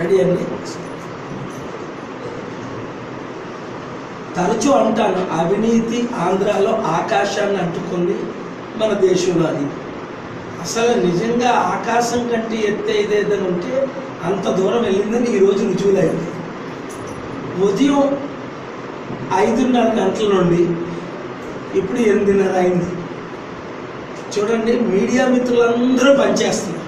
Ready అండి. తరచూ అంటాను, అవినీతి ఆంధ్రాలో ఆకాశాన్ని అంటుకుంది, మన దేశంలో అది. అసలు నిజంగా ఆకాశం కంటే ఎత్తేదేదని ఉంటే అంత దూరం వెళ్ళిందని ఈరోజు రుజువులైంది. ఉదయం 5:30 గంటల నుండి ఇప్పుడు 8:30 అయింది. చూడండి, మీడియా మిత్రులందరూ పనిచేస్తున్నారు.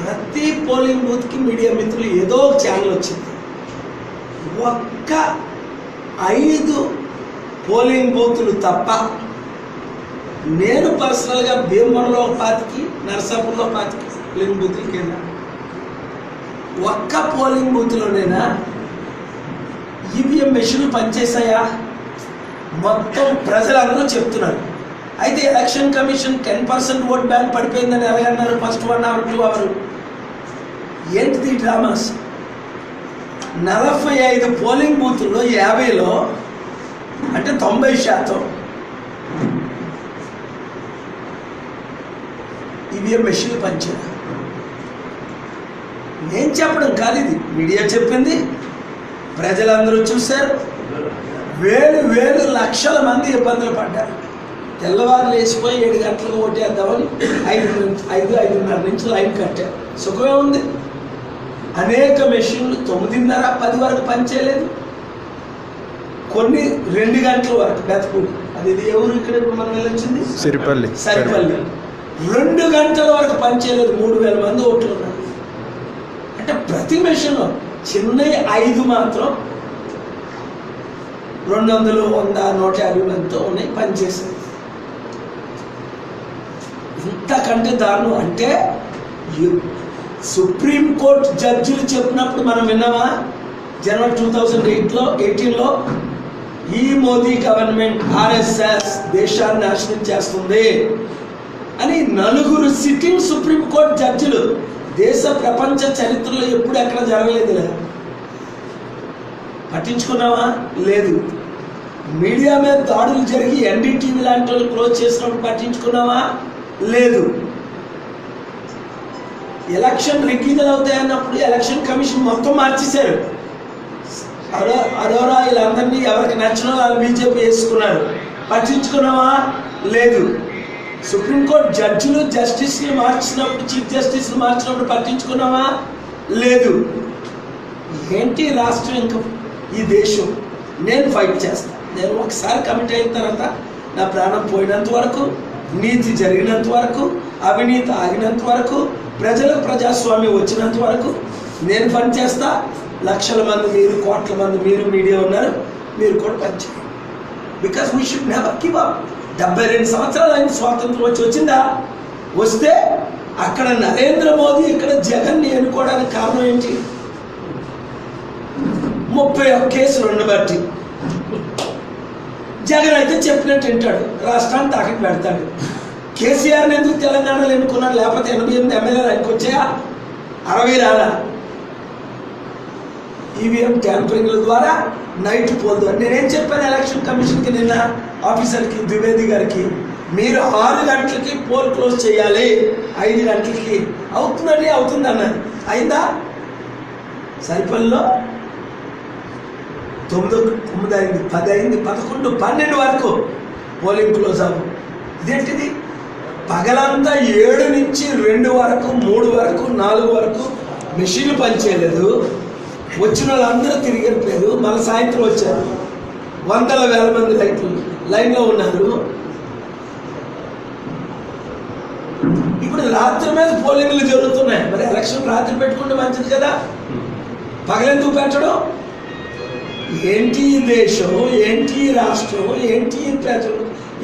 ప్రతి పోలింగ్ బూత్కి మీడియా మిత్రులు ఏదో ఒక ఛానల్ వచ్చింది. ఒక్క 5 పోలింగ్ బూతులు తప్ప నేను పర్సనల్గా భీమవరంలో 5కి, నరసాపురంలో 5కి పోలింగ్ బూతులకి వెళ్ళాను. ఒక్క పోలింగ్ బూత్లోనైనా ఈవీఎం మెషిన్లు పనిచేశాయా? మొత్తం ప్రజలందరూ చెప్తున్నారు. అయితే ఎలక్షన్ కమిషన్ 10% ఓట్ బ్యాంక్ పడిపోయిందని ఎలాగన్నారు? First 1 hour 2 hour. ఏంటిది డ్రామాస్? 45 పోలింగ్ బూతుల్లో 50లో అంటే 90% ఈవీఎం మెషిన్లు పనిచేయాలి. నేను చెప్పడం కాదు, ఇది మీడియా చెప్పింది, ప్రజలందరూ చూశారు. వేలు లక్షల మంది ఇబ్బందులు పడ్డారు. తెల్లవారు లేచిపోయి 7 గంటలకు ఓటేద్దామని 5:30 నుంచి లైన్ కట్టారు. సుఖమే ఉంది. అనేక మెషిన్లు 9:30, 10 వరకు పనిచేయలేదు. కొన్ని 2 గంటల వరకు బెతకూడి, అది ఎవరు ఇక్కడ మనం వెళ్ళొచ్చింది సరిపల్లి 2 గంటల వరకు పనిచేయలేదు. 3000 మంది ఓట్లు ఉన్నారు. అంటే ప్రతి మెషిన్ చిన్న 5 మాత్రం 200, 100, 150 మందితో ఉన్నాయి, పనిచేసేది. ఇంతకంటే దారుణం. అంటే సుప్రీంకోర్టు జడ్జిలు చెప్పినప్పుడు మనం విన్నామా? జనవరి 2018లో ఈ మోదీ గవర్నమెంట్ ఆర్ఎస్ఎస్ దేశాన్ని నాశనం చేస్తుంది అని 4 సిట్టింగ్ సుప్రీంకోర్టు జడ్జిలు. దేశ ప్రపంచ చరిత్రలో ఎప్పుడు ఎక్కడ జరగలేదు. పట్టించుకున్నావా? లేదు. మీడియా మీద దాడులు జరిగి ఎన్డీటీవీ లాంటి వాళ్ళు క్లోజ్ చేసినప్పుడు పట్టించుకున్నావా? లేదు. ఎలక్షన్ రిగ్గీలు అవుతాయన్నప్పుడు ఎలక్షన్ కమిషన్ మొత్తం మార్చేశారు. అరోరా వీళ్ళందరినీ ఎవరికి నచ్చిన వాళ్ళు బీజేపీ వేసుకున్నారు. పట్టించుకున్నావా? లేదు. సుప్రీంకోర్టు జడ్జిలు జస్టిస్ని మార్చినప్పుడు, చీఫ్ జస్టిస్ని మార్చినప్పుడు పట్టించుకున్నావా? లేదు. ఏంటి రాష్ట్రం, ఇంకా ఈ దేశం? నేను ఫైట్ చేస్తాను. నేను ఒకసారి కమిట్ అయిన తర్వాత నా ప్రాణం పోయినంత వరకు, నీతి జరిగినంత వరకు, అవినీతి ఆగినంత వరకు, ప్రజలకు ప్రజాస్వామ్యం వచ్చినంత వరకు నేను పని చేస్తా. లక్షల మంది మీరు, కోట్ల మంది మీరు మీడియా ఉన్నారు, మీరు కూడా పనిచేయండి. Because we should never give up. 72 సంవత్సరాలు అయిన స్వాతంత్రం వచ్చిందా? వస్తే అక్కడ నరేంద్ర మోదీ, ఇక్కడ జగన్ని ఎన్నుకోవడానికి కారణం ఏంటి? 31 కేసులు ఉండబట్టి. జగన్ అయితే చెప్పినట్టు వింటాడు, రాష్ట్రాన్ని తాకట్టు పెడతాడు. కేసీఆర్ని ఎందుకు తెలంగాణలో ఎన్నుకున్నాడు? లేకపోతే 88 ఎమ్మెల్యేలు ఆయనకు వచ్చాయా? 60 రాలా? ఈవీఎం ట్యాంపరింగ్ల ద్వారా నైట్ పోదు. నేనేం చెప్పాను ఎలక్షన్ కమిషన్కి నిన్న ఆఫీసర్కి, ద్వివేది గారికి, మీరు 6 గంటలకి పోల్ క్లోజ్ చేయాలి, 5 గంటలకి అవుతుందండి. అవుతుందన్నారు. అయిందా? సరిపల్లిలో 9 అయింది, 10 అయింది, 11, 12 వరకు పోలింగ్ క్లోజ్ అవ్వు. ఇదేంటిది? పగలంతా 7 నుంచి 2 వరకు, 3 వరకు, 4 వరకు మెషిన్లు పనిచేయలేదు. వచ్చిన వాళ్ళందరూ తిరిగి వెళ్ళిపోయారు. మళ్ళీ సాయంత్రం వచ్చారు. 100,000 మంది లైన్లో ఉన్నారు. ఇప్పుడు రాత్రి మీద పోలింగ్లు జరుగుతున్నాయి. మరి ఎలక్షన్ రాత్రి పెట్టుకుంటే మంచిది కదా, పగలెందుకు పెట్టడం? ఏంటి దేశం, ఏంటి రాష్ట్రం, ఏంటి ప్రజలు,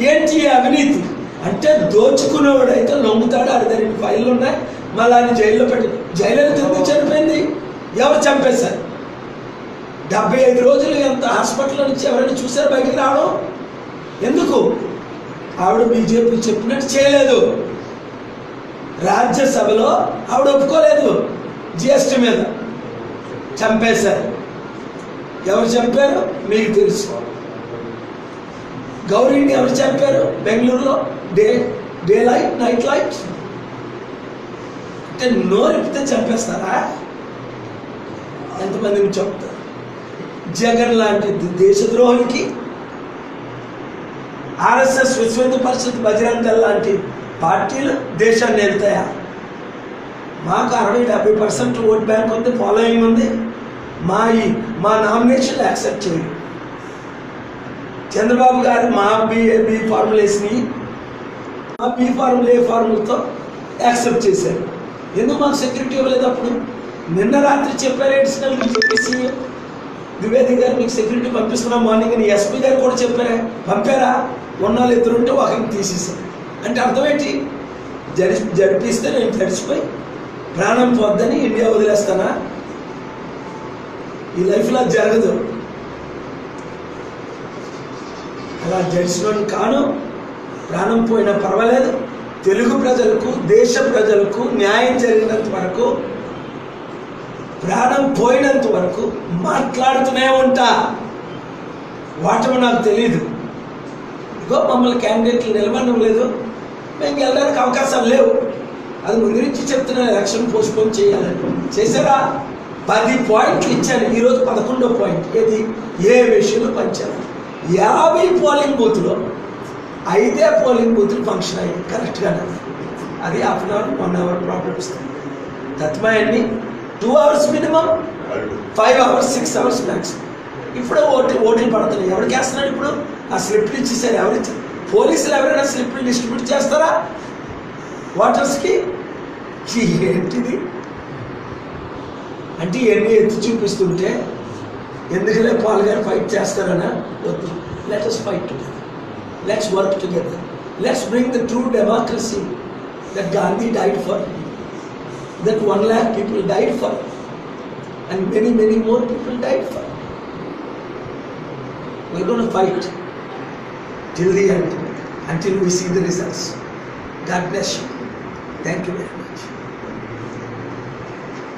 ఏంటి అవినీతి? అంటే దోచుకునేవాడైతే లొంగుతాడు. 2 ఫైళ్ళు ఉన్నాయి, మళ్ళీ ఆయన జైల్లో పెట్టి, జైలు ఎందుకు చనిపోయింది? ఎవరు చంపేశారు? 75 రోజులు ఎంత హాస్పిటల్ నుంచి ఎవరైనా చూసారు బయటికి రావడం? ఎందుకు? ఆవిడ బీజేపీ చెప్పినట్టు చేయలేదు. రాజ్యసభలో ఆవిడ ఒప్పుకోలేదు. జిఎస్టీ మీద చంపేశారు. ఎవరు చంపారు మీకు తెలుసు. గౌరీని ఎవరు చంపారు? బెంగళూరులో డే లైట్, నైట్ లైట్. అంటే నోరిపితే చంపేస్తారా? ఎంతమందిని చెప్తారు? జగన్ లాంటి దేశద్రోహులకి, ఆర్ఎస్ఎస్, విశ్వ హిందూ పరిషత్, బజరంగ దళ్ లాంటి పార్టీలు దేశాన్ని వెళ్తాయా? మాకు 60-70% ఓట్ బ్యాంక్ ఉంది, ఫాలోయింగ్ ఉంది. మా నామినేషన్ యాక్సెప్ట్ చేయరు. చంద్రబాబు గారు మా బి ఫార్ములా వేసినాయి, మా బి ఫార్ములా ఏ ఫార్ములతో యాక్సెప్ట్ చేశారు. ఎందుకు మాకు సెక్యూరిటీ ఇవ్వలేదు? అప్పుడు నిన్న రాత్రి చెప్పారు అడిషనల్ చెప్పేసి ద్వివేది గారు మీకు సెక్యూరిటీ పంపిస్తున్నాం మార్నింగ్ అని. ఎస్పీ గారు కూడా పంపారా? ఉన్నాళ్ళు ఇద్దరు ఉంటే ఒకరికి తీసేసారు. అంటే అర్థం ఏంటి? జడిపిస్తే నేను తడిచిపోయి ప్రాణం పోద్దని ఇండియా వదిలేస్తానా? ఈ లైఫ్లో జరగదు. అలా జడిచిన కాను, ప్రాణం పోయినా పర్వాలేదు. తెలుగు ప్రజలకు, దేశ ప్రజలకు న్యాయం జరిగినంత వరకు, ప్రాణం పోయినంత వరకు మాట్లాడుతూనే ఉంటా. వాటము నాకు తెలీదు. ఇగో మమ్మల్ని క్యాండిడేట్లు నిలబడడం లేదు, మేము వెళ్ళడానికి అవకాశాలు లేవు. అది ముందు నుంచి చెప్తున్నా, ఎలక్షన్ పోస్ట్పోన్ చేయాలని. చేశారా? 10 పాయింట్లు ఇచ్చాను, ఈరోజు 11వ పాయింట్. ఏది? ఏ విషయంలో పంచాను. 50 పోలింగ్ బూత్లో 5 పోలింగ్ బూత్లు ఫంక్షన్ అయ్యాయి కరెక్ట్గానే. అది half an hour 1 hour problem వస్తుంది. తత్మయాన్ని 2 hours minimum, 5 hours 6 hours maximum. ఇప్పుడు ఓట్లు పడుతున్నాయి. ఎవరికి వేస్తున్నాడు ఇప్పుడు? ఆ స్లిప్లు ఇచ్చేసారు. ఎవరిచ్చారు? పోలీసులు ఎవరైనా స్లిప్లు డిస్ట్రిబ్యూట్ చేస్తారా ఓటర్స్కి? ఏంటిది అంటే ఇవన్నీ ఎత్తి చూపిస్తుంటే ఎందుకులే పాల్ గారు ఫైట్ చేస్తారనా? వద్దు. Let us fight together. Let's work together. Let's bring the true democracy that Gandhi died for, that 1 lakh people died for, and many, many more people died for. We're going to fight till the end, until we see the results. God bless you. Thank you very much.